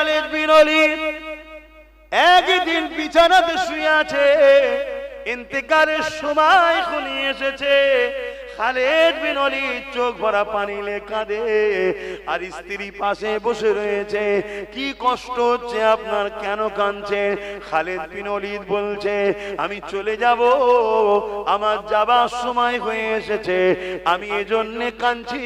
খালিদ বিন Walid একদিন বিছানাতে শুয়ে আছে, ইন্তেকালের সময় ঘনিয়ে এসেছে। খালিদ বিন ওলীদ চোখ ভরা পানি লে কাঁদে, আর স্ত্রী পাশে বসে রয়েছে। কি কষ্ট হচ্ছে আপনার, কেন কাঁদছেন? খালিদ বিন ওলীদ বলছে, আমি চলে যাব, আমার যাবার সময় হয়ে এসেছে, আমি এজন্য কাঁদছি।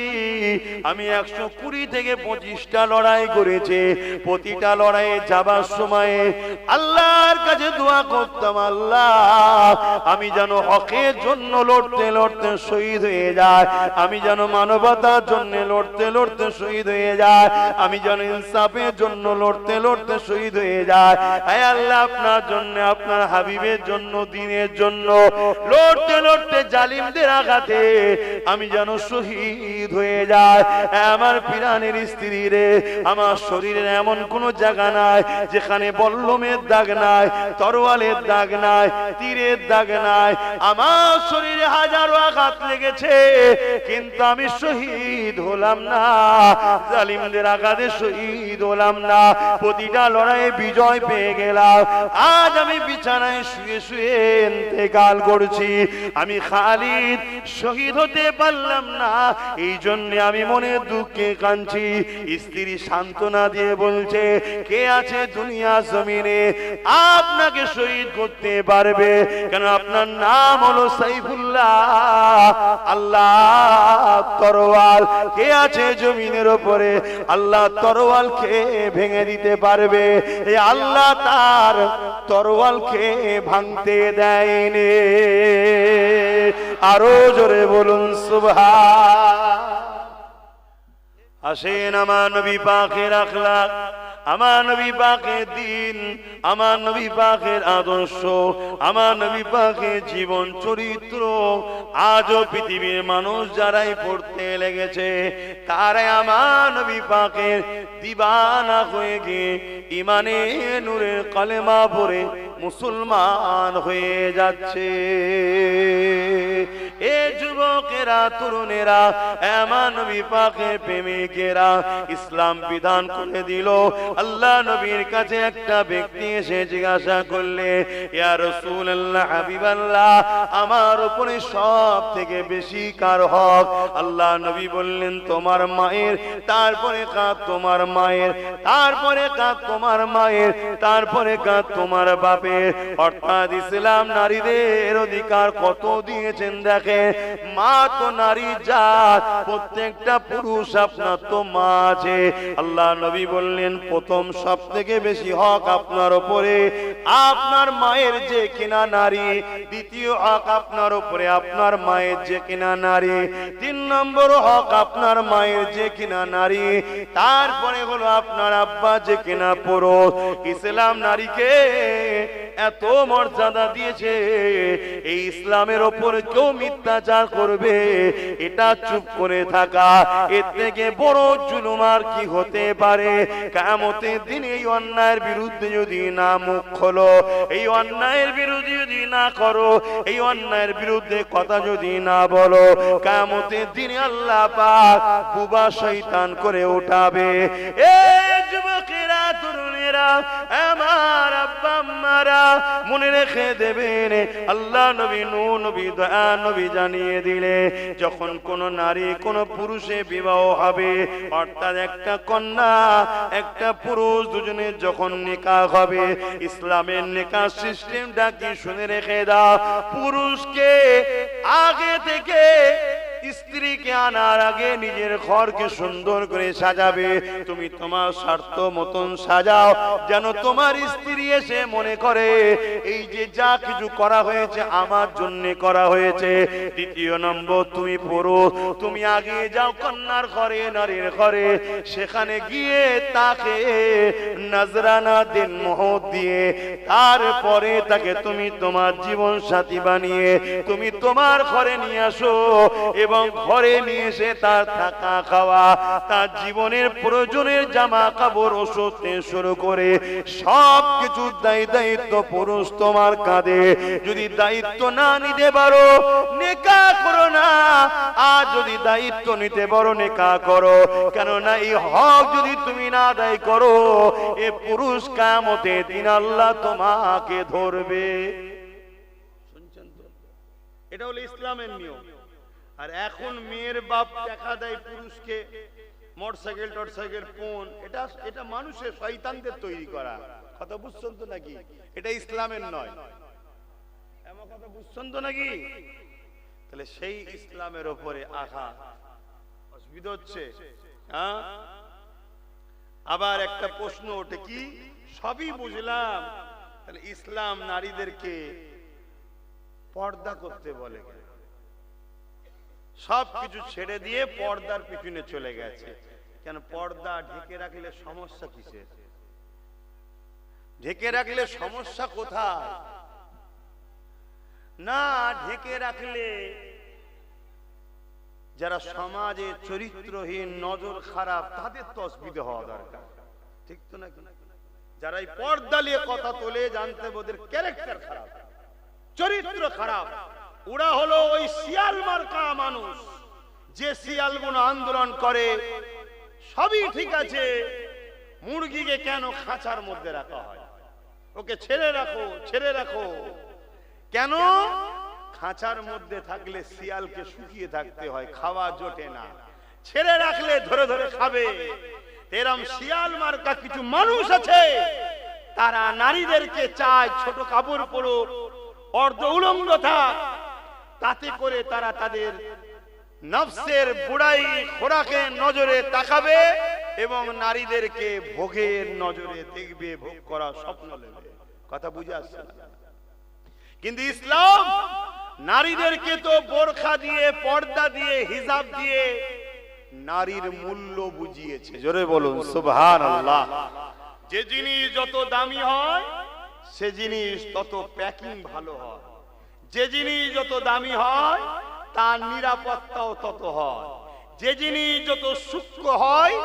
আমি 120 থেকে 25টা লড়াই করেছি, প্রতিটা লড়াইয়ে যাবার সময় আল্লাহর কাছে দোয়া করতাম, আল্লাহ আমি যেন হকের জন্য লড়তে লড়তে শহীদ হয়ে যায়, আমি যেন মানবতার জন্য লড়তে লড়তে শহীদ হয়ে যায়, আমি যেন ইনসাফের জন্য লড়তে লড়তে শহীদ হয়ে যায়। হে আল্লাহ, আপনার জন্য, আপনার হাবিবের জন্য, দ্বীনের জন্য লড়তে লড়তে জালিমদের আঘাতে আমি যেন শহীদ হয়ে যায়। আমার প্রাণের স্ত্রী রে, আমার শরীরের এমন কোন জায়গা নাই যেখানে বল্লমের দাগ নাই, তরোয়ালের দাগ নাই, তীরের দাগ নাই। আমার শরীরে হাজারো আঘাত লেগেছে, কিন্তু আমি শহীদ হলাম না, জালিমদের আঘাতে শহীদ হলাম না, প্রতিটা লড়াইয়ে বিজয় পেয়ে গেলাম। আজ আমি বিছানায় শুয়ে শুয়ে ইন্তেকাল করছি, আমি খালিদ শহীদ হতে পারলাম না, এই জন্য আমি মনে দুঃখে কাঁদছি। স্ত্রী সান্ত্বনা দিয়ে বলছে, কে আছে দুনিয়া জমিনে আপনাকে শহীদ করতে পারবে? কেন আপনার নাম হলো সাইফুল্লাহ, আল্লাহ তরোয়াল। কে আছে জমিনের উপরে আল্লাহ তরোয়ালকে ভেঙে দিতে পারবে? এই আল্লাহ তার তরোয়ালকে ভাঙতে দেয়নি। আরো জোরে বলুন সুবহান। আসেন আমার নবী পাকের আখলাক, আমার নবী পাকের দিন, আমার নবী পাকের আদর্শ, আমার নবী পাকের জীবন চরিত্র আজও পৃথিবীর মানুষ যারাই পড়তে লেগেছে, তারাই আমার নবী পাকের দিবানা হয়ে গিয়ে ইমানে নূরের কলেমা পড়ে মুসলমান হয়ে যাচ্ছে। এ যুবকেরা, তরুণেরা, আমার নবী পাকের প্রেমিকেরা, ইসলাম বিধান করে দিল। আল্লাহ নবীর কাছে একটা ব্যক্তি এসে জিজ্ঞাসা করলে, ইয়া রাসূলুল্লাহ, হাবিবাল্লাহ, আমার উপরে সব থেকে বেশি কার হক? আল্লাহ নবী বললেন, তোমার মায়ের, তারপরে কাঁদ তোমার মায়ের, তারপরে কাঁদ তোমার মায়ের, তারপরে কাঁদ তোমার বাপের। অর্থাৎ ইসলাম নারীদের অধিকার কত দিয়েছেন দেখে। মা তো নারী জাত, প্রত্যেকটা পুরুষ আপনার তো মা আছে। আল্লাহ নবী বললেন, প্রথম সব থেকে বেশি হক আপনার উপরে আপনার মায়ের যে কিনা নারী, দ্বিতীয় হক আপনার উপরে আপনার মায়ের যে কিনা নারী, 3 নম্বর হক আপনার মায়ের যে কিনা নারী, তারপরে হলো আপনার আব্বা যে কিনা পুরুষ। ইসলাম নারীকে এত মর্যাদা দিয়েছে, এই ইসলামের ওপর কেউ মিথ্যাচার করবে, এটা চুপ করে থাকা, এর থেকে বড় জুলুম আর কি হতে পারে? কিয়ামতের দিন এই অন্যায়ের বিরুদ্ধে যদি না মুখ খোলো, এই অন্যায়ের বিরুদ্ধে যদি না করো, এই অন্যায়ের বিরুদ্ধে কথা যদি না বলো, কিয়ামতের দিন আল্লাহ পাক বুবা শয়তান করে উঠাবে। এই যুবকেরা, তরুণেরা, আমার আব্বা আম্মারা, মনে রেখে দেবেন, আল্লাহ নবী, নূহ নবী, দয়া নবী জানিয়ে দিলে, যখন কোন নারী কোন পুরুষে বিবাহ হবে, অর্থাৎ একটা কন্যা একটা পুরুষ দুজনের যখন নিকাহ হবে, ইসলামের নিকাহ সিস্টেমটা কি শুনে রেখে দাও। পুরুষকে আগে থেকে স্ত্রীকে আনার আগে নিজের ঘরকে সুন্দর করে সাজাবে। তুমি তোমার স্বার্থ মতন সাজাও, যেন তোমার স্ত্রী এসে মনে করে এই যে যা কিছু করা হয়েছে আমার জন্য করা হয়েছে। দ্বিতীয় নম্বর, তুমি পুরুষ, তুমি আগে যাও কন্যার ঘরে, নারীর ঘরে, সেখানে গিয়ে তাকে নজরানা দেন, মোহর দিয়ে, তারপরে তাকে তুমি তোমার জীবন সাথী বানিয়ে তুমি তোমার ঘরে নিয়ে আসো। এবং ঘরে নিয়ে এসে তার থাকা খাওয়া, তার জীবনের প্রয়োজনের জামা কাপড়, ওষুধ থেকে শুরু করে সব কিছু দায়িত্ব পুরুষ তোমার কাঁধে। যদি দায়িত্ব না নিতে পারো নেকাহ করো না, আর যদি দায়িত্ব নিতে পারো নেকাহ করো। কেননা এই হক যদি তুমি না আদায় করো, এ পুরুষ কিয়ামতের দিন আল্লাহ তোমাকে ধরবে। শুনছেন তো? এটা হলো ইসলামের নিয়ম। আর এখন মেয়ের বাপ টাকা দেয় পুরুষকে, মোটরসাইকেল টরসাইকেল ফোন, এটা মানুষের শয়তানদের তৈরি করা কথা, বুঝছেন তো নাকি? এটা ইসলামের নয়, এমন কথা বুঝছেন তো নাকি? তাহলে সেই ইসলামের উপরে আঘাত, অসুবিধা হচ্ছে। হ্যাঁ, আবার একটা প্রশ্ন ওঠে, কি সবই বুঝলাম, তাহলে ইসলাম নারীদেরকে পর্দা করতে বলে কেন? সবকিছু ছেড়ে দিয়ে পর্দার পিছনে চলে গেছে কেন? পর্দা ঢেকে রাখলে সমস্যা কিসের? ঢেকে রাখলে সমস্যা কোথায়? না, ঢেকে রাখলে যারা সমাজে চরিত্রহীন, নজর খারাপ, তাদের তো অসুবিধা হওয়া দরকার, ঠিক তো নাকি? যারা এই পর্দা নিয়ে কথা তোলে, জানতে ওদের ক্যারেক্টার খারাপ, চরিত্র খারাপ। ওরা হলো ওই শিয়াল মার্কা মানুষ, যে শিয়ালগুলো আন্দোলন করে। সবই ঠিক আছে, মুরগিকে কেন খাঁচার মধ্যে রাখা হয়? ওকে ছেড়ে রাখো, ছেড়ে রাখো। কেন? খাঁচার মধ্যে থাকলে শিয়ালকে শুকিয়ে থাকতে হয়, খাওয়া জোটে না। ছেড়ে রাখলে ধরে ধরে খাবে। এরম শিয়াল মার্কা কিছু মানুষ আছে, তারা নারীদেরকে চায় ছোট কাপড় পরুক, অর্ধ উলঙ্গ থাক, তাতে করে তারা তাদের নফসের বুড়াই খোরাকের নজরে তাকাবে এবং নারীদেরকে ভোগের নজরে দেখবে, ভোগ করা স্বপ্ন নেবে। কথা বুঝে আসছে না? কিন্তু ইসলাম নারীদেরকে তো বোরখা দিয়ে, পর্দা দিয়ে, হিজাব দিয়ে নারীর মূল্য বুঝিয়েছে। জোরে বলুন সুবহানাল্লাহ। যে জিনিস যত দামি হয়, সে জিনিস তত প্যাকিং ভালো হয়। যে জিনিস যত দামি হয়, তার নিরাপত্তাও তত হয়। যে জিনিস যত সূক্ষ্ম হয়,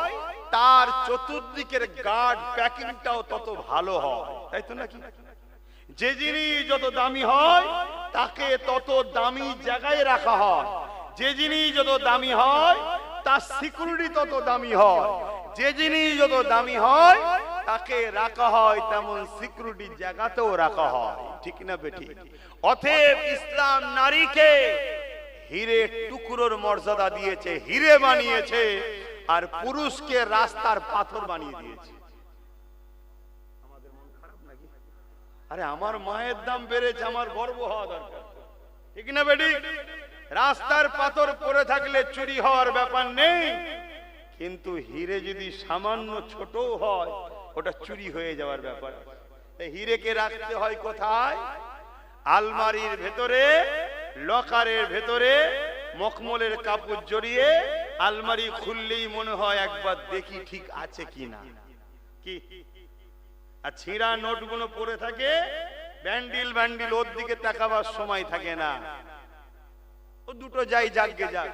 তার চতুর্দিকের গার্ড প্যাকিংটাও তত ভালো হয়, তাই তো নাকি? যে জিনিস যত দামি হয়, তাকে তত দামি জায়গায় রাখা হয়। যে জিনিস যত দামি হয়, তার সিকিউরিটি তত দামি হয়। যে জিনিস যত দামি হয়, তাকে রাখা হয় তেমন সিকিউরিটি জায়গাতেও রাখা হয়, ঠিক না বেঠিক? অতএব ইসলাম নারীকে হীরে টুকরোর মর্যাদা দিয়েছে, হীরে বানিয়েছে, আর পুরুষকে রাস্তার পাথর বানিয়ে দিয়েছে। আমাদের মন খারাপ নাকি? আরে আমার মায়ের দাম বেড়েছে, আমার গর্ব হওয়া দরকার, ঠিক না বেঠিক? রাস্তার পাথর পড়ে থাকলে চুরি হওয়ার ব্যাপার নেই, কিন্তু হীরে যদি সামান্য ছোটও হয়, ওটা চুরি হয়ে যাওয়ার ব্যাপার। হীরেকে রাখতে হয় কোথায়? আলমারির ভেতরে, লকারের ভেতরে, মখমলের কাপড় জড়িয়ে। আলমারি খুললেই মনে হয় একবার দেখি ঠিক আছে কিনা, কি? আর ছিঁড়া নোটগুলো পড়ে থাকে, ব্যান্ডিল ব্যান্ডিল, ওর দিকে তাকাবার সময় থাকে না, ও দুটো যাই যাকগে যাক।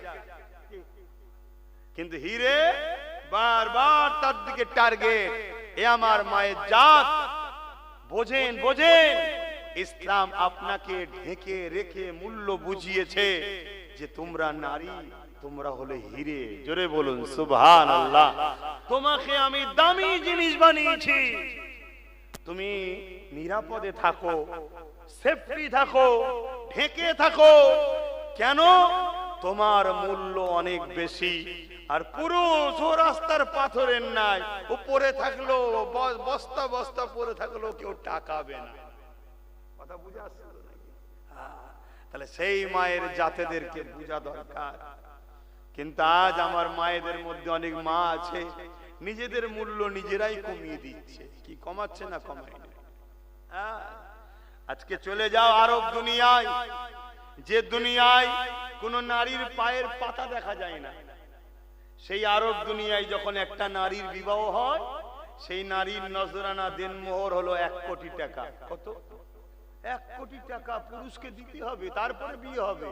কিন্তু হীরে বারবার তার দিকে টার্গেট। এ আমার মায়ের জাত, বোঝেন বোঝেন, ইসলাম আপনাকে ঢেকে রেখে মূল্য বুঝিয়েছে যে তোমরা নারী, তোমরা হলে হীরে। জোরে বলুন সুবহানাল্লাহ। তোমাকে আমি দামি জিনিস বানিয়েছি, তুমি নিরাপদে থাকো, সেফটি থাকো, ঢেকে থাকো। কেন? তোমার মূল্য অনেক বেশি। আর পুরুষ ও রাস্তার পাথরের নাই, ও পড়ে থাকলো, বস্তা বস্তা পড়ে থাকলো, কেউ টাকাবে না। কথা বুঝে আসছে নাকি? তাহলে সেই মায়ের জাতেদেরকে বুঝা দরকার। কিন্তু আজ আমার মায়েদের মধ্যে অনেক মা আছে, নিজেদের মূল্য নিজেরাই কমিয়ে দিচ্ছে। কি কমাচ্ছে না কমায় না? আজকে চলে যাও আরব দুনিয়ায়, যে দুনিয়ায় কোন নারীর পায়ের পাতা দেখা যায় না, সেই আরব দুনিয়ায় যখন একটা নারীর বিবাহ হয়, সেই নারীর নজরানা দেনমোহর হলো 1 কোটি টাকা। কত? 1 কোটি টাকা পুরুষকে দিতে হবে, তারপরে বিয়ে হবে।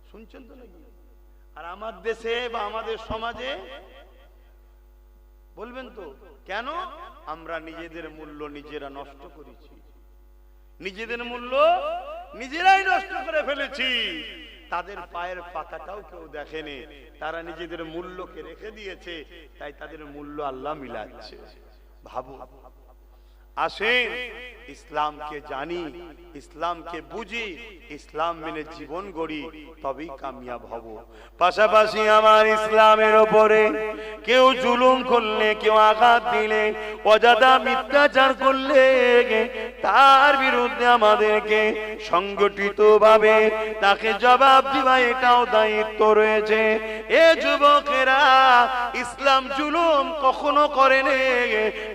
শুনছেন তো নাকি? আর আমার দেশে বা আমাদের সমাজে বলবেন তো কেন? আমরা নিজেদের মূল্য নিজেরা নষ্ট করেছি, নিজেদের মূল্য নিজেরাই নষ্ট করে ফেলেছি। তাদের পায়ের পাতাটাও কেউ দেখেনি, তারা নিজেদের মূল্যকে রেখে দিয়েছে, তাই তাদের মূল্য আল্লাহ মিলাচ্ছে। ভাবো, আসেন ইসলামকে জানি, ইসলামকে বুঝি, ইসলাম মেনে জীবন গড়ি, তবেই কামিয়াব হব। পাশাপাশি আমার ইসলামের ওপরে কেউ জুলুম করলে, কেউ আঘাত দিলে, অযথা মিথ্যাচার করলে, তার বিরুদ্ধে আমাদেরকে সংগঠিতভাবে তাকে জবাব দিবা, এটাও দায়িত্ব রয়েছে। এ যুবকেরা, ইসলাম জুলুম কখনো করেনি,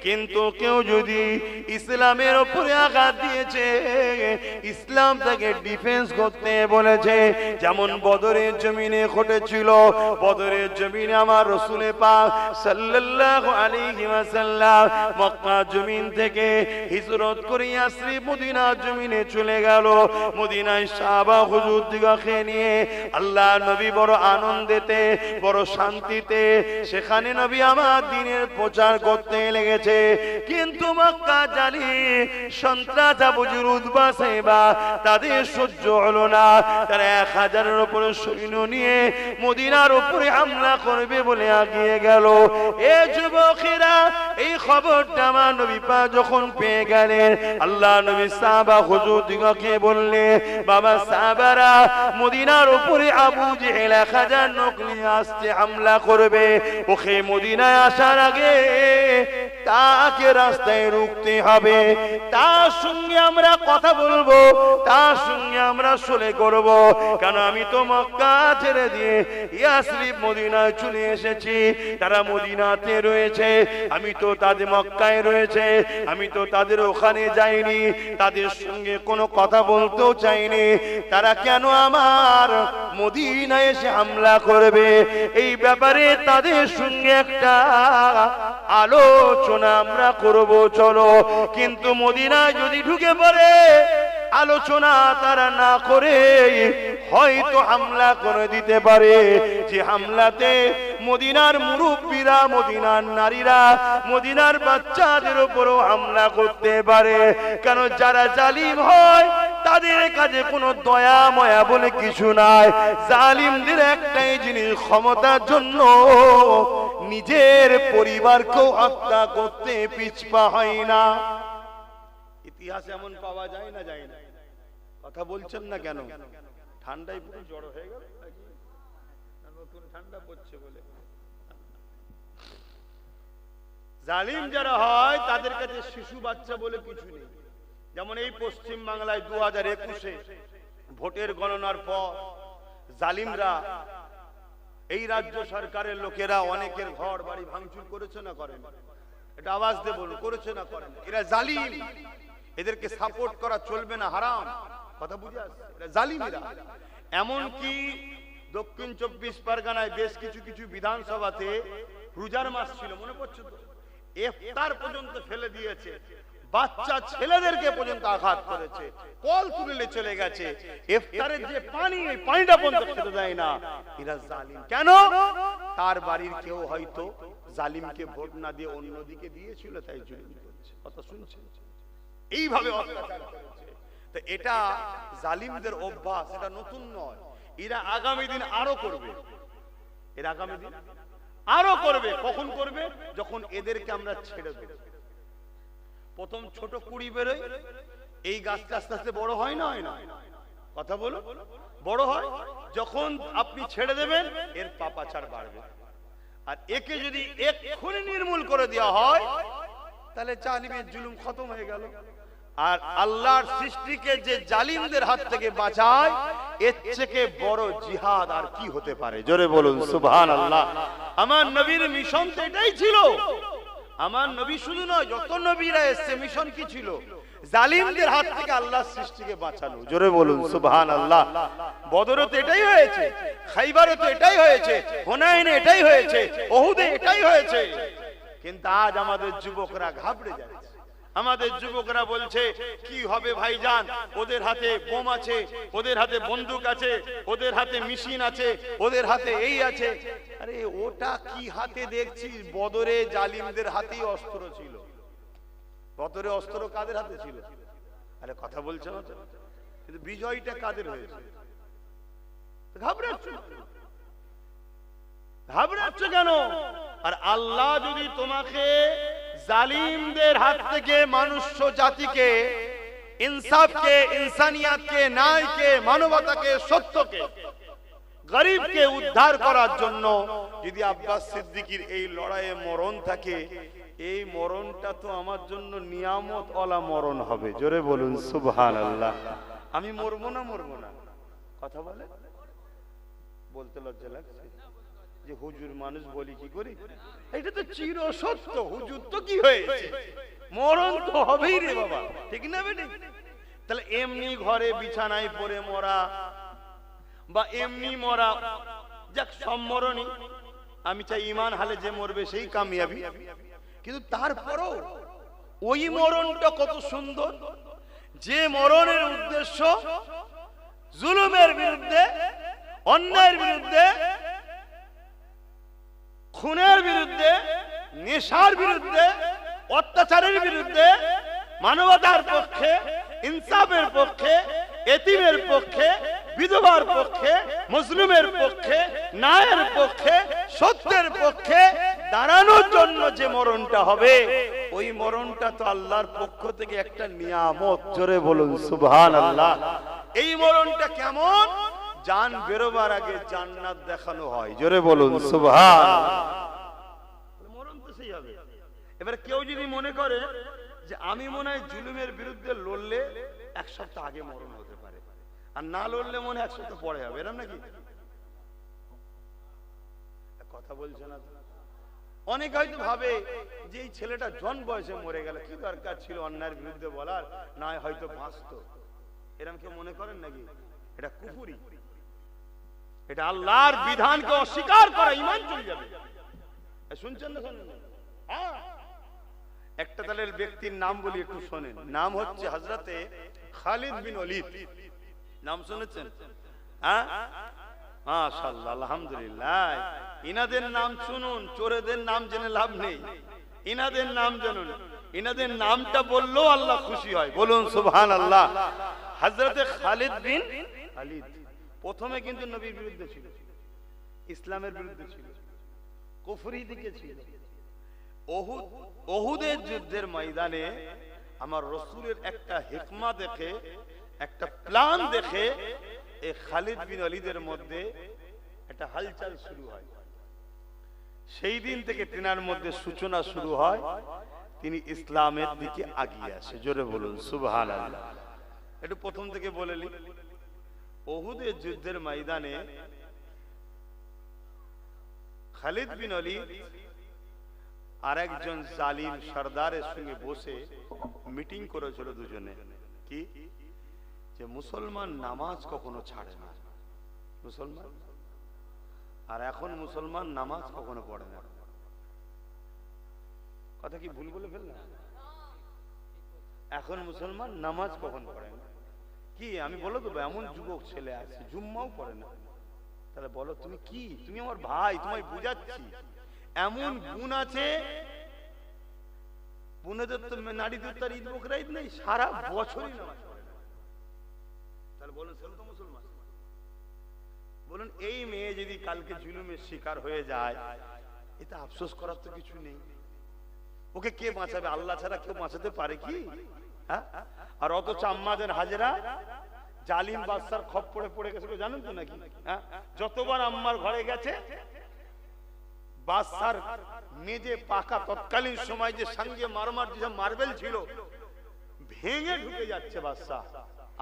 কিন্তু কেউ যদি ইসলামের উপরে আঘাত দিয়েছে, ইসলাম তাকে ডিফেন্স করতে বলেছে। যেমন বদরের জমিনে ঘটেছিল। বদরের জমিনে আমার রাসূল পাক সাল্লাল্লাহু আলাইহি ওয়াসাল্লাম মক্কা জমিন থেকে হিজরত করে ইয়াসরিব মদিনা জমিনে চলে গেল। মদিনায় সাহাবা হুজুর দিগকে নিয়ে আল্লাহ নবী বড় আনন্দেতে, বড় শান্তিতে সেখানে নবী আমার দ্বীনের প্রচার করতে লেগেছে। কিন্তু মক্কা জালি সন্ত্রাস আবুজুর উতবা সাহেবা তাদের সহ্য হলো না। তারা 1000-এর উপরে সৈন্য নিয়ে মদিনার উপরে হামলা করবে বলে এগিয়ে গেল। এ যুবকেরা, এই খবরটা আমার নবী পাক যখন পেয়ে গেলেন, আল্লাহ নবী সাহাবা হুজুর দিগকে বললে, বাবা সাহাবারা, মদিনার উপরে আবু জেহেল 1000 লোক নিয়ে আসছে, হামলা করবে। ওকে মদিনায় আসার আগে তাকে রাস্তায় রুখতে হবে, তার সঙ্গে আমরা কথা বলবো, তার সঙ্গে আমরা সলে করব। কারণ আমি তো মক্কা ছেড়ে দিয়ে ইয়াসরিব মদিনায় চলে এসেছি, তারা মদিনাতে রয়েছে, আমি তো তাদের মক্কায় রয়েছে, আমি তো তাদের ওখানে যাইনি, তাদের সঙ্গে কোনো কথা বলতেও চাইনি। তারা কেন আমার মদিনায় এসে হামলা করবে? এই ব্যাপারে তাদের সঙ্গে একটা আলোচনা আমরা করব, চলো। কিন্তু মদিনায় যদি ঢুকে পড়ে, আলোচনা তারা না করে হয়তো হামলা করে দিতে পারে। যে হামলাতে মদিনার মুরব্বীরা, মদিনার নারীরা, মদিনার বাচ্চাদের উপরও হামলা করতে পারে। কেন? যারা জালিম হয় তাদের কাছে কোনো দয়া ময়া বলে কিছু নাই। জালিমদের একটাই জিনিস, ক্ষমতার জন্য নিজের পরিবারকেও হত্যা করতে পিছপা হয় না। ইতিহাস এমন পাওয়া যায় না, যায় না? কথা বলছেন না কেন? ঠান্ডায় পুরো জড়ো হয়ে গেল, নতুন ঠান্ডা পড়ছে বলে। জালিম যারা হয় তাদের কাছে শিশু বাচ্চা বলে কিছু নেই। যেমন এই পশ্চিম বাংলায় 2021-এ ভোটের গণনার পর জালিমরা, এই রাজ্য সরকারের লোকেরা অনেকের ঘর বাড়ি ভাঙচুর করেছে না করেন? এটা আওয়াজ দিয়ে বলুন, করেছে না করেন? এরা জালিম, এদেরকে সাপোর্ট করা চলবে না, হারাম। কথা বুঝে আসছে? এরা জালিমরা। এমনকি দক্ষিণ 24 পরগনায় বেশ কিছু কিছু বিধানসভাতে রোজার মাস ছিল, মনে পড়ছে তো, ইফতার পর্যন্ত ফেলে দিয়েছে, বাচ্চা ছেলেদেরকে পর্যন্ত আঘাত করেছে, কল তুলে চলে গেছে। ইফতারের যে পানি, এই পানিটা পর্যন্ত খেতে দেয় না। এরা জালিম। কেন? তার বাড়ির কেউ হয়তো জালিমকে ভোট না দিয়ে অন্যদিকে দিয়েছিল, তাই জুলুম করছে। কথা শুনছেন? এইভাবে অত্যাচার করেছে। তো এটা জালিমদের অভ্যাস, এটা নতুন নয়। এরা আগামী দিন আরো করবে, এরা আগামী দিন আরো করবে। কখন করবে? যখন এদেরকে আমরা ছেড়ে দেব। প্রথম ছোট কুড়ি বেরোয়, এই গাছটা আস্তে আস্তে বড় হয় না, হয় না? কথা বলো, বড় হয়। যখন আপনি ছেড়ে দেবেন, এর পাপাচার বাড়বে। আর একে যদি এক্ষুনি নির্মূল করে দেওয়া হয়, তাহলে জালিমের জুলুম খতম হয়ে গেল। আর আল্লাহর সৃষ্টিকে যে জালিমদের হাত থেকে বাঁচায়, এর থেকে বড় জিহাদ আর কি হতে পারে? জোরে বলুন সুবহানাল্লাহ। আমার নবীর মিশন তো এটাই ছিল। আমার নবী শুধু নয়, যত নবীরা এসেছে মিশন কি ছিল? জালিমদের হাত থেকে আল্লাহর সৃষ্টিকে বাঁচানো। জোরে বলুন সুবহানাল্লাহ। বদরে তো এটাই হয়েছে, খাইবারে তো এটাই হয়েছে, হুনাইনে এটাই হয়েছে, উহুদে এটাই হয়েছে। কিন্তু আজ আমাদের যুবকরা ঘাবড়ে যাচ্ছে। আমাদের যুবকরা বলছে কি হবে ভাইজান, ওদের হাতে বোম আছে, ওদের হাতে বন্দুক আছে, ওদের হাতে মেশিন আছে, ওদের হাতে এই আছে। আরে ওটা কি হাতে দেখছিস? বদরে জালিমদের হাতেই অস্ত্র ছিল। বদরে অস্ত্র কাদের হাতে ছিল? আরে কথা বলছে না তো, কিন্তু বিজয়টা কাদের হয়েছে? ঘাবড়াচ্ছ ঘাবড়াচ্ছ কেন? আর আল্লাহ যদি তোমাকে জালিমদের হাত থেকে মনুষ্য জাতিকে, ইনসাফকে, ইনসানিয়াতকে, ন্যায়কে, মানবতাকে, সত্যকে, গরিবকে উদ্ধার করার জন্য যদি আব্বাস সিদ্দিকীর এই লড়াইয়ে মরণ থাকে, এই মরণটা তো আমার জন্য নিয়ামত ওয়ালা মরণ হবে। জোরে বলুন সুবহানাল্লাহ। আমি মরবো না মরবো না কথা বলে বলতে লজ্জা লাগছে যে হুজুর মানুষ বলি কি করি, এটা তো চির সত্য। হুজুর তো কি হয়েছে, মরণ তো হবেই রে বাবা, ঠিক না বেটি? তাহলে এমনি ঘরে বিছানায় পড়ে মরা বা এমনি মরা, যাক সম্মরণই। আমি চাই ঈমান হালে যে মরবে সেই কামিয়াবি, কিন্তু তারপরও ওই মরণটা কত সুন্দর, যে মরণের উদ্দেশ্য জুলুমের বিরুদ্ধে, অন্যায়ের বিরুদ্ধে, খুনের বিরুদ্ধে, নেশার বিরুদ্ধে, অত্যাচারের বিরুদ্ধে, মানবতার পক্ষে, ইনসাফের পক্ষে, এতিমের পক্ষে, বিধবার পক্ষে, মুসলিমের পক্ষে, ন্যায়ের পক্ষে, সত্যের পক্ষে দাঁড়ানোর জন্য যে মরণটা হবে, ওই মরণটা তো আল্লাহর পক্ষ থেকে একটা নিয়ামত। জোরে বলুন সুবহানাল্লাহ। এই মরণটা কেমন? জান বেরোবার আগে জান্নাত দেখানো হয়। জোরে বলুন সুবহানাল্লাহ। মরণ তো সেই হবে। এবার কেউ যদি মনে করে যে আমি মনে হয় জুলুমের বিরুদ্ধে লড়লে এক সপ্তাহ আগে মরণ হতে পারে, আর না লড়লে মনে এক সপ্তাহ পরে হবে, এরকম নাকি? কথা বলছে না। অনেক হয়তো ভাবে যে এই ছেলেটা জন বয়সে মরে গেল, কি দরকার ছিল অন্যায়ের বিরুদ্ধে বলার, না হয়তো বাঁচতো। এরকম কেউ মনে করেন নাকি? এটা কুফরি, এটা আল্লাহর বিধানকে অস্বীকার করা, ঈমান চলে যাবে। শুনছেন না? শোনেন? হ্যাঁ, একটা দলের ব্যক্তির নাম বলি, একটু শোনেন। নাম হচ্ছে হযরতে খালিদ বিন ওলীদ। নাম শুনেছেন? হ্যাঁ, মাশাআল্লাহ, আলহামদুলিল্লাহ। ইনাদের নাম শুনুন, চোরেদের নাম জেনে লাভ নেই। ইনাদের নাম জানুন, ইনাদের নামটা বললেও আল্লাহ খুশি হয়। বলুন সুবহানাল্লাহ। হযরতে খালিদ বিন ওলীদ প্রথমে কিন্তু নবীর বিরুদ্ধে ছিল, ইসলামের বিরুদ্ধে ছিল, কুফরি দিকে ছিল। ওহুদের যুদ্ধের ময়দানে আমার রাসূলের একটা হিকমা দেখে, একটা প্ল্যান দেখে এই খালিদ বিন ওলীদের মধ্যে একটা হালচাল শুরু হয়। সেই দিন থেকে তিনার মধ্যে সূচনা শুরু হয়, তিনি ইসলামের দিকে এগিয়ে আসে। জোরে বলুন সুবহানাল্লাহ। একটু প্রথম থেকে বলে নি। ওহুদের যুদ্ধের ময়দানে খালিদ বিন ওলীদ আর একজন জালিম সরদারের সঙ্গে বসে মিটিং করেছিল দুজনে, কি যে মুসলমান নামাজ কখনো ছাড়ে না, মুসলমান। আর এখন মুসলমান নামাজ কখনো পড়ে না। কথা কি ভুল বলে ফেললাম? এখন মুসলমান নামাজ কখনো পড়ে না। কি আমি বলো তো, এমন যুবক ছেলে আছে জুম্মাও পড়ে না। তাহলে বলো তুমি কি? তুমি আমার ভাই, তোমায় বুঝাচ্ছি। এমন গুণ আছে, বুনেদের তো নারীদের তার ঈদ বকরা ঈদ নেই, সারা বছরই নামাজ পড়ে না। তাহলে বলুন সে তো মুসলমান? বলুন এই মেয়ে যদি কালকে জুলুমের শিকার হয়ে যায়, এটা আফসোস করার তো কিছু নেই। ওকে কে বাঁচাবে? আল্লাহ ছাড়া কেউ বাঁচাতে পারে কি? হ্যাঁ? আর অথচ আম্মাদের হাজেরা জালিম বাদশার খপ্পরে পড়ে গেছিল, জানেন তো নাকি? হ্যাঁ, যতবার আম্মার ঘরে গেছে, বাদশার মেজে পাকা তৎকালীন সময় যে সঙ্গে মারমার যে মার্বেল ছিল ভেঙে ঢুকে যাচ্ছে বাদশা।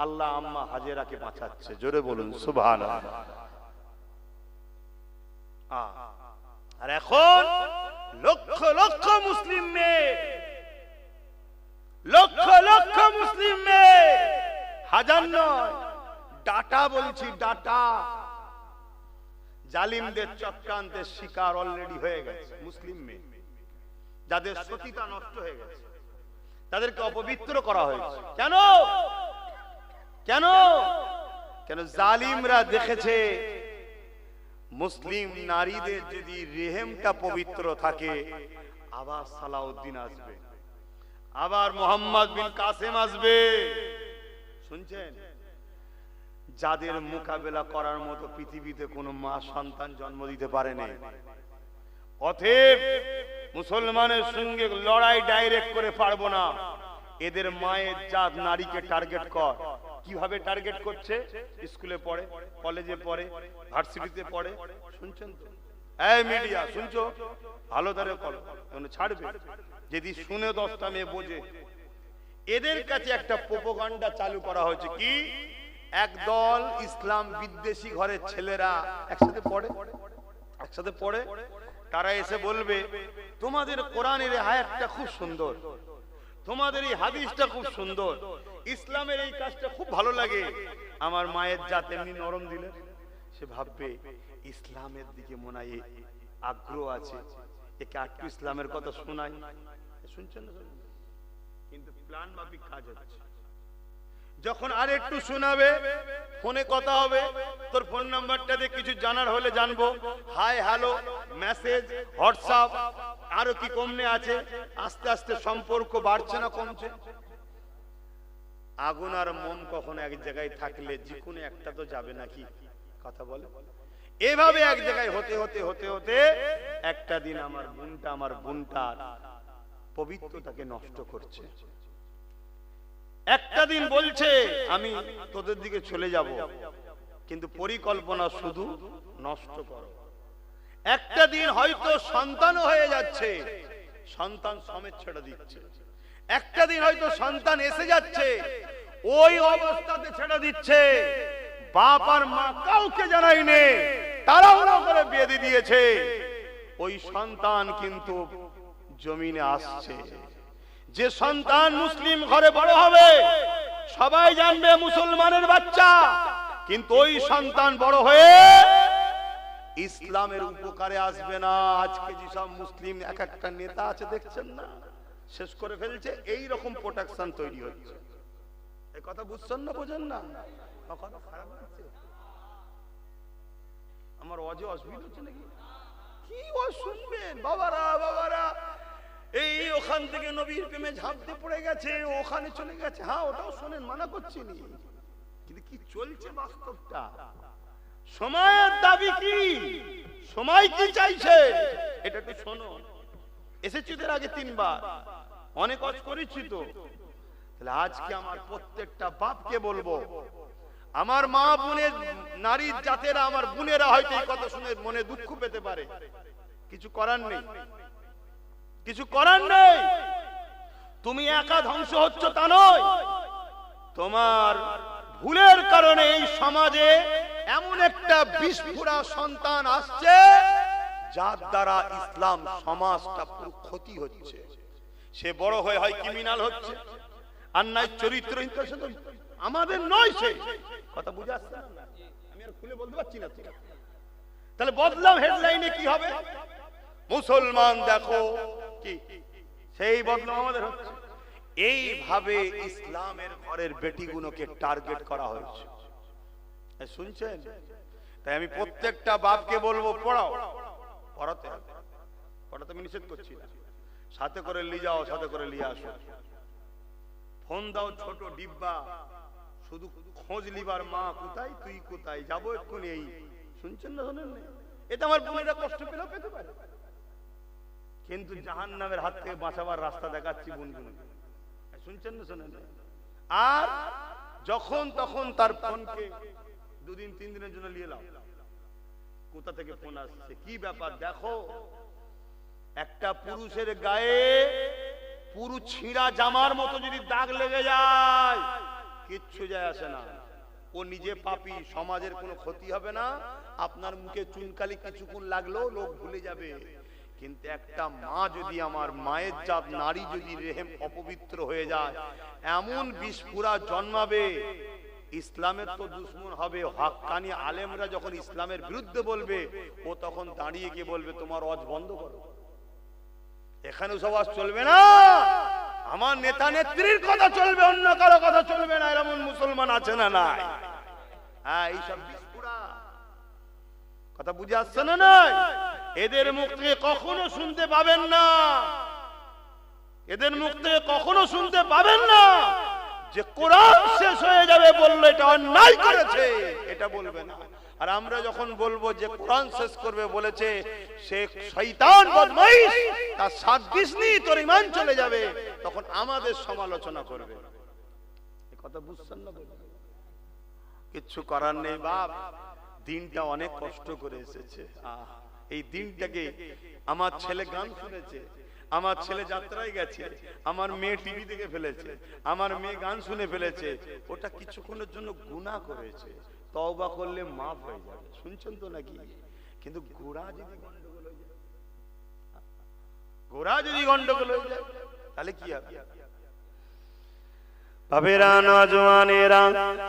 আল্লাহ আম্মা হাজেরাকে বাঁচাচ্ছে। জোরে বলুন সুবহানাল্লাহ। আর এখন লক্ষ লক্ষ মুসলিম মেয়ে, লক্ষ লক্ষ মুসলিম মেয়ে, হাজার নয়, ডাটা বলছি, ডাটা জালিমদের চক্রান্তের শিকার অলরেডি হয়ে গেছে মুসলিম মেয়ে, যাদের সতীতা নষ্ট হয়ে গেছে, তাদেরকে অপবিত্র করা হয়েছে। কেন কেন কেন? জালিমরা দেখেছে মুসলিম নারীদের যদি রেহেমটা পবিত্র থাকে, আবার সালাউদ্দিন আসবে, আবার মোহাম্মদ বিন কাসেম আসবে। শুনছেন? যাদের মোকাবেলা করার মতো পৃথিবীতে কোনো মা সন্তান জন্ম দিতে পারে না। অতএব মুসলমানের সঙ্গে লড়াই ডাইরেক্ট করে পারবো না। এদের মায়ের জাত নারীকে টার্গেট কর। কিভাবে টার্গেট করছে? স্কুলে পড়ে, কলেজে পড়ে, ভার্সিটিতে পড়ে। শুনছেন তো? এই মিডিয়া শুনছো? ভালো ধরে করো, ছাড়বে। যদি শুনে 10টা মেয়ে বোঝে। এদের কাছে একটা প্রোপাগান্ডা চালু করা হয়েছে কি, একদল ইসলাম বিদ্বেষী ঘরের ছেলেরা একসাথে পড়ে, তারা এসে বলবে তোমাদের কোরআনের আয়াতটা খুব সুন্দর, তোমাদের এই হাদিসটা খুব সুন্দর, ইসলামের এই কাজটা খুব ভালো লাগে। আমার মায়ের জাত এমনি নরম দিলে সে ভাববে ইসলামের দিকে মনে হয় আগ্রহ আছে, একে একটু ইসলামের কথা শোনাই। শুনছেন না? কিন্তু প্ল্যান মাফিক কাজ হচ্ছে। যখন আর একটু শোনাবে, ফোনে কথা হবে, তোর ফোন নাম্বারটা দিয়ে কিছু জানার হলে জানবো, হাই হ্যালো মেসেজ, হোয়াটসঅ্যাপ, আরো কি কমনে আছে। আস্তে আস্তে সম্পর্ক বাড়ছে না কমছে? আগুন আর মোম কখনো এক জায়গায় থাকলে যে কোনো একটা তো যাবে নাকি? কথা বলে। এভাবে এক জায়গায় হতে হতে হতে হতে একটা দিন আমার বোনটার পবিত্রতাকে নষ্ট করছে। একটা দিন বলছে আমি তোদের দিকে চলে যাব, কিন্তু পরিকল্পনা শুধু নষ্ট করো। একটা দিন হয়তো সন্তান হয়ে যাচ্ছে, সন্তান সমেত ছেড়ে দিচ্ছে। একটা দিন হয়তো সন্তান এসে যাচ্ছে, ওই অবস্থাতে ছেড়ে দিচ্ছে। বাপ আর মা কাউকে জানায়নি, তাড়াহুড়ো করে বিয়ে দিয়ে দিয়েছে। ওই সন্তান কিন্তু জমিনে আসছে। যে সন্তান মুসলিম ঘরে বড় হবে, সবাই জানবে মুসলমানের বাচ্চা, কিন্তু ওই সন্তান বড় হয়ে ইসলামের উপকারে আসবে না। আজকে যেসব মুসলিম এক একটা নেতা আছে দেখছেন না, শেষ করে ফেলছে। এই রকম প্রোটেকশন তৈরি হচ্ছে। এই কথা বুঝছেন না? বোঝেন না? কথা খারাপ লাগছে আমার? অসুবিধা হচ্ছে নাকি? কি শুনবেন বাবারা? এই ওখান থেকে নবীর প্রেমে ঝাঁপতে পড়ে গেছে, ওখানে চলে গেছে। হ্যাঁ, ওটাও শোনেন, মানা করছি নি, কিন্তু কি চলছে বাস্তবটা? সময়ের দাবি কি, সময় কি চাইছে, এটা একটু শোনো। এসেছি এর আগে 3 বার, অনেক কাজ করেছি তো। তাহলে আজকে আমার প্রত্যেকটা বাপকে বলবো, আমার মা বোনের নারীর জাতেরা, আমার বোনেরা হয়তো এই কথা শুনে মনে দুঃখ পেতে পারে, কিছু করার নেই, কিছু করার নেই। তুমি একা ধ্বংস হচ্ছ তা নয়, তোমার ভুলের কারণে এই সমাজে এমন একটা বিস্ফোরা সন্তান আসছে যার দ্বারা ইসলাম সমাজটা পুরো ক্ষতি হচ্ছে। সে বড় হয়ে হয় ক্রিমিনাল হচ্ছে, অন্যায় চরিত্রহীন। আমাদের নয় সে কথা বুঝে আসছে না, আমি আর খুলে বলতে পারছি না। তাহলে বদলাম হেডলাইনে কি হবে? মুসলমান দেখো কি, সেই বদলাম আমাদের হচ্ছে। এইভাবে ইসলামের ঘরের বেটিগুলোকে টার্গেট করা হয়েছে। শুনছেন? তাই আমি প্রত্যেকটা বাপকে বলবো, পড়াতে আমি নিষেধ করছি না, সাথে করে নিয়ে যাও, সাথে করে নিয়ে আসো। ফোন দাও, ছোট ডিব্বা, শুধু খোঁজ লিবার, মা কোথায়, তুই কোথায়, যাবো এক্ষুনি। এই শুনছেন না? শোনেন না? এটা আমার বোনেরা কষ্ট পেলেও পেতে পারে, কিন্তু জাহান্নামের হাত থেকে বাঁচাবার রাস্তা দেখাচ্ছি বোনগুলো। শুনছেন না? শোনেন? আর যখন তখন তার ফোনকে 2 দিন 3 দিনের জন্য নিয়ে নাও। কোথা থেকে ফোন আসছে, কি ব্যাপার দেখো। একটা পুরুষের গায়ে পুরো ছিঁড়া জামার মতো যদি দাগ লেগে যায়, কিচ্ছু যায় আসে না। ও নিজে পাপী, সমাজের কোনো ক্ষতি হবে না। আপনার মুখে চুনকালি কিছুক্ষণ লাগলেও লোক ভুলে যাবে। কিন্তু একটা মা যদি, আমার মায়ের জাত নারী যদি রেহেম অপবিত্র হয়ে যায়, এমন বিস্ফোরা জন্মাবে, ইসলামের তো দুশ্মন হবে। হক্কানি আলেমরা যখন ইসলামের বিরুদ্ধে বলবে, ও তখন দাঁড়িয়ে গিয়ে বলবে তোমার ওয়াজ বন্ধ করো, এখানে সব চলবে না। আমার নেতা নেত্রীর কথা চলবে, অন্য কারো কথা চলবে না, এমন মুসলমান আছে না নাই? হ্যাঁ, এইসব বিস্কুড়া কথা বুঝে আসছে না নাই? এদের মুখ থেকে কখনো শুনতে পাবেন না, এদের মুখ থেকে কখনো শুনতে পাবেন না যে কোরআন শেষ হয়ে যাবে বললে এটা অন্যায় করেছে, এটা বলবে না। আর আমরা যখন বলবো যে কোরআন শেষ করবে বলেছে সে শয়তান বদমাইশ, তার 7 দিন নেই তোর ঈমান চলে যাবে, তখন আমাদের সমালোচনা করবে। এই কথা বুঝছেন না? কিচ্ছু করার নেই বাপ, দিনটা অনেক কষ্ট করে এসেছে। এই দিনটাকে আমার ছেলে গান শুনেছে, আমার ছেলে যাত্রায় গেছে, আমার মেয়ে টিভি দেখে ফেলেছে, আমার মেয়ে গান শুনে ফেলেছে, ওটা কিছুক্ষণের জন্য গুনাহ করেছে, তওবা করলে মাফ হয়ে যাবে। শুনছেন তো নাকি? কিন্তু গোড়া যদি গন্ডগোল হয়ে যায়, গোড়া যদি গন্ডগোল হয়ে যায় তাহলে কি হবে? বাবেরা নওজওয়ানেরা,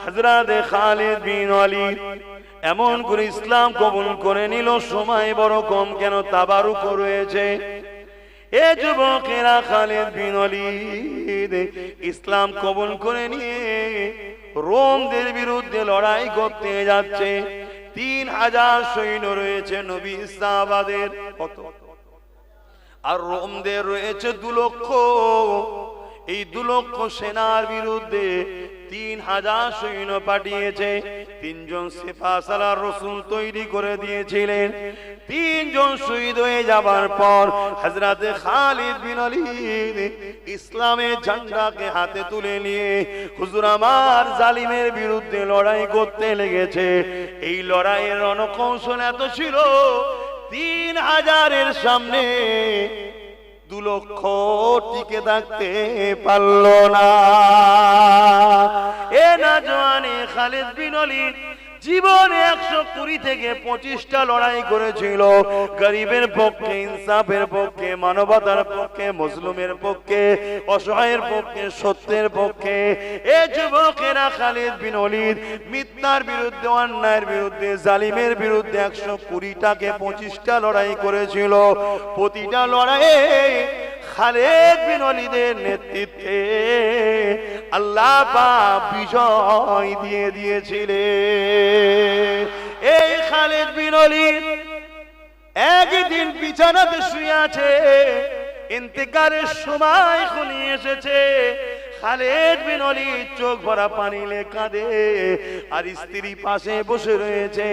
হযরত খালিদ বিন ওয়ালিদ এমন করে ইসলাম কবুল করে নিল, সময় বড় কম কেন, তাবারুক রয়েছে। এ যুবকেরা খালিদ বিন ওয়ালিদ ইসলাম কবুল করে নিয়ে রোমদের বিরুদ্ধে লড়াই করতে যাচ্ছে। 3000 সৈন্য রয়েছে নবী সাহাবাদের, কত? আর রোমদের রয়েছে 2 লক্ষ। এই 2 লক্ষ সেনার বিরুদ্ধে 3000 সৈন্য পাঠিয়েছে। 3 জন সিপাহসালার রাসূল তৈরি করে দিয়েছিলেন। 3 জন শহীদ হয়ে যাবার পর হযরত খালিদ বিন ওয়ালিদ ইসলামের ঝান্ডাকে হাতে তুলে নিয়ে হুজুর আমার জালিমের বিরুদ্ধে লড়াই করতে লেগেছে। এই লড়াইয়ের রণকৌশল এত ছিল, 3000-এর সামনে 2 লক্ষ টিকে থাকতে পারল না। এ নওজওয়ানে খালিদ বিন ওয়ালিদ জীবনে 120 থেকে 25টা লড়াই করেছিল, গরিবের পক্ষে, ইনসাফের পক্ষে, মানবতার পক্ষে, মজলুমের পক্ষে, অসহায়ের পক্ষে, সত্যের পক্ষে। এ যুবকেরা খালিদ বিন ওয়ালিদ মিথ্যার বিরুদ্ধে, অন্যায়ের বিরুদ্ধে, জালিমের বিরুদ্ধে 120টাকে 25টা লড়াই করেছিল। প্রতিটা লড়াইয়ে খালিদ বিন ওয়ালিদের নেতৃত্বে আল্লাহ পাক বিজয় দিয়ে দিয়েছিলেন। এই খালিদ বিন ওয়ালিদ একদিন বিছানাতে শুয়ে আছে, ইন্তেকালের সময় ঘনিয়ে এসেছে। খালিদ বিন ওয়ালিদ চোখ ভরা পানি লে কাঁদে, আর স্ত্রী পাশে বসে রয়েছে।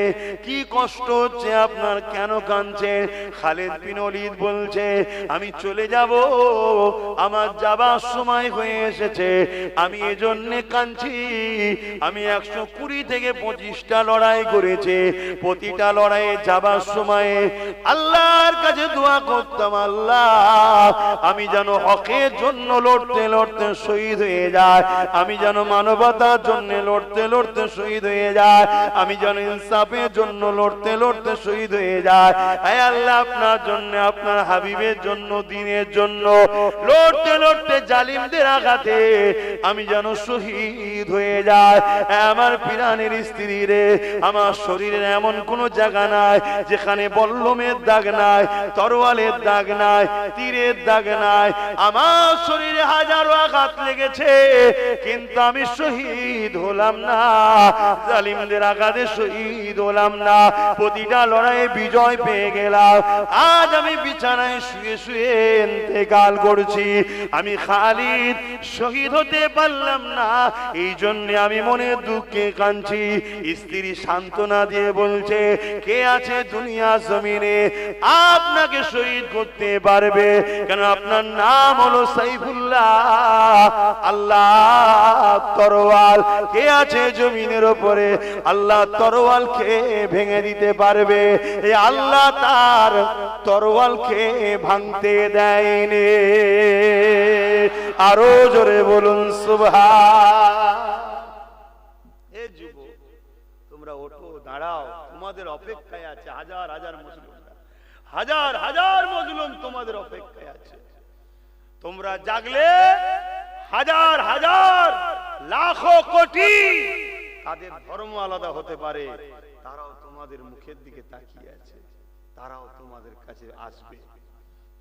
কি কষ্ট হচ্ছে আপনার, কেন কাঁদছেন? খালিদ বিন ওয়ালিদ বলছে, আমি চলে যাব, আমার যাবার সময় হয়ে এসেছে, আমি এজন্য কাঁদছি। আমি 120 থেকে 25টা লড়াই করেছি, প্রতিটা লড়াইয়ে যাবার সময় আল্লাহর কাছে দোয়া করতাম, আল্লাহ আমি যেন হকের জন্য লড়তে লড়তে শহীদ হয়ে যায়, আমি যেন মানবতার জন্য লড়তে লড়তে শহীদ হয়ে যায়, আমি যেন ইনসাফের জন্য লড়তে লড়তে শহীদ হয়ে যায়। হে আল্লাহ, আপনার জন্য, আপনার হাবিবের জন্য, দ্বীনের জন্য লড়তে লড়তে জালিমদের আঘাতে আমি যেন শহীদ হয়ে যায়। আমার প্রাণের স্ত্রী রে, আমার শরীরের এমন কোন জায়গা নাই যেখানে বল্লমের দাগ নাই, তরোয়ালের দাগ নাই, তীরের দাগ নাই। আমার শরীরে হাজারো আঘাত লেগেছে, কিন্তু আমি শহীদ হলাম না, জালিমদের আঘাতে শহীদ হলাম না। প্রতিটা লড়াইয়ে বিজয় পেয়ে গেলাম। আজ আমি বিছানায় শুয়ে শুয়ে ইন্তেকাল করছি, আমি খালিদ শহীদ হতে পারলাম না, এই জন্য আমি মনে দুঃখে কাঁদছি। স্ত্রী সান্ত্বনা দিয়ে বলছে, কে আছে দুনিয়া জমিনে আপনাকে শহীদ করতে পারবে? কেন আপনার নাম হলো সাইফুল্লাহ, আল্লাহ তরোয়াল। কে আছে জমিনের উপরে আল্লাহ তরোয়ালকে ভেঙে দিতে পারবে? এই আল্লাহ তার তরোয়ালকে ভাঙতে দেয়নি। আরো জোরে বলুন সুবহান। এ যুবক, তোমরা ওঠো, দাঁড়াও, তোমাদের অপেক্ষায় আছে হাজার হাজার মুসলিম, হাজার হাজার মজলুম তোমাদের অপেক্ষায় আছে। তোমরা জাগলে হাজার হাজার লাখো কোটি, তাদের ধর্ম আলাদা হতে পারে, তারাও তোমাদের মুখের দিকে তাকিয়ে আছে, তারাও তোমাদের কাছে আসবে।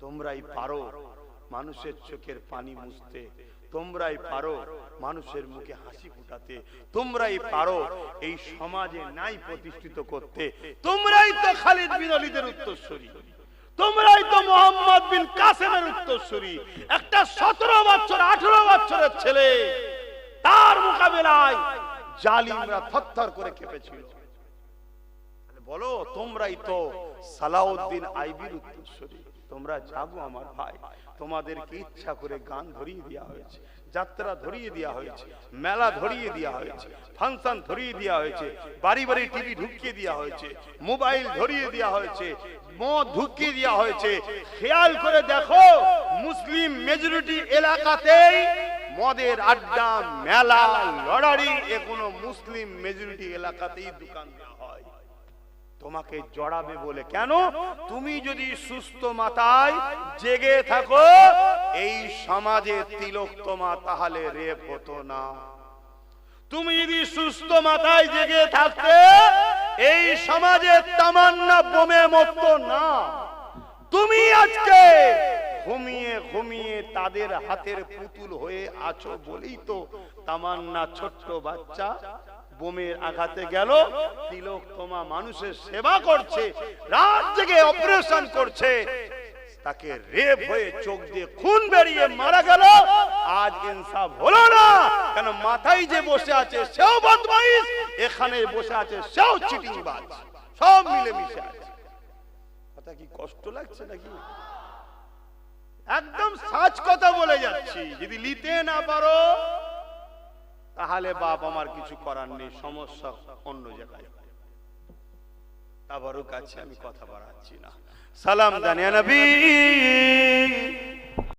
তোমরাই পারো, মানুষের চোখের পানি মুছতে, তোমরাই পারো মানুষের মুখে হাসি ফুটাতে, তোমরাই পারো এই সমাজে ন্যায় প্রতিষ্ঠিত করতে। তোমরাই তো খালিদ বিন ওয়ালিদের উত্তরসূরি, তোমরাই তো মোহাম্মদ বিন কাসেমের উত্তরসূরি। একটা 17 বছর 18 বছরের ছেলে, তার মোকাবেলায় জালিমরা থরথর করে কেঁপেছিল। বলো, তোমরাই তো সালাউদ্দিন আইবির উত্তরসূরি। তোমরা জাগো আমার ভাই, তোমাদেরকে ইচ্ছা করে গান ধরিয়ে দেওয়া হয়েছে, যাত্রা ধরিয়ে দেওয়া হয়েছে, মেলা ধরিয়ে দেওয়া হয়েছে, ফাংশন ধরিয়ে দেওয়া হয়েছে, বাড়ি বাড়ি টিভি ঢুকিয়ে দেওয়া হয়েছে, মোবাইল ধরিয়ে দেওয়া হয়েছে, মদ ঢুকিয়ে দেওয়া হয়েছে। খেয়াল করে দেখো, মুসলিম মেজরিটি এলাকাতেই মদের আড্ডা, মেলা, লড়ারি এগুলো মুসলিম মেজরিটি এলাকাতেই দোকান দেওয়া হয়। তোমাকে জড়াবে বলে কেন? তুমি যদি সুস্থ মাথায় জেগে থাকো, এই সমাজে তিলোত্তমা তাহলে রেপ হতো না। তুমি যদি সুস্থ মাথায় জেগে থাকতে, এই সমাজে তামান্না বোমে মরতো না। তুমি আজকে ঘুমিয়ে ঘুমিয়ে তাদের হাতের পুতুল হয়ে আছো বলেই তো তামান্না ছোট্ট বাচ্চা বোমের আঘাতে গেল, তিলোত্তমা মানুষের সেবা করছে, রাত জেগে অপারেশন করছে, তাকে রেপ হয়ে চোখ দিয়ে খুন বেরিয়ে মারা গেল। আজ ইনসাফ হলো না কেন? মাথায় যে বসে আছে সেও বদমাইশ, এখানে বসে আছে সেও চিটিংবাজ, সব মিলে মিশে আছে। কথা কি কষ্ট লাগছে নাকি? একদম সাচ কথা বলে যাচ্ছি। যদি নিতে না পারো তাহলে বাপ আমার কিছু করার নেই, সমস্যা অন্য জায়গায়। তাবারও কাছে আমি কথা বাড়াচ্ছি না। সালাম জানিয়া নবী।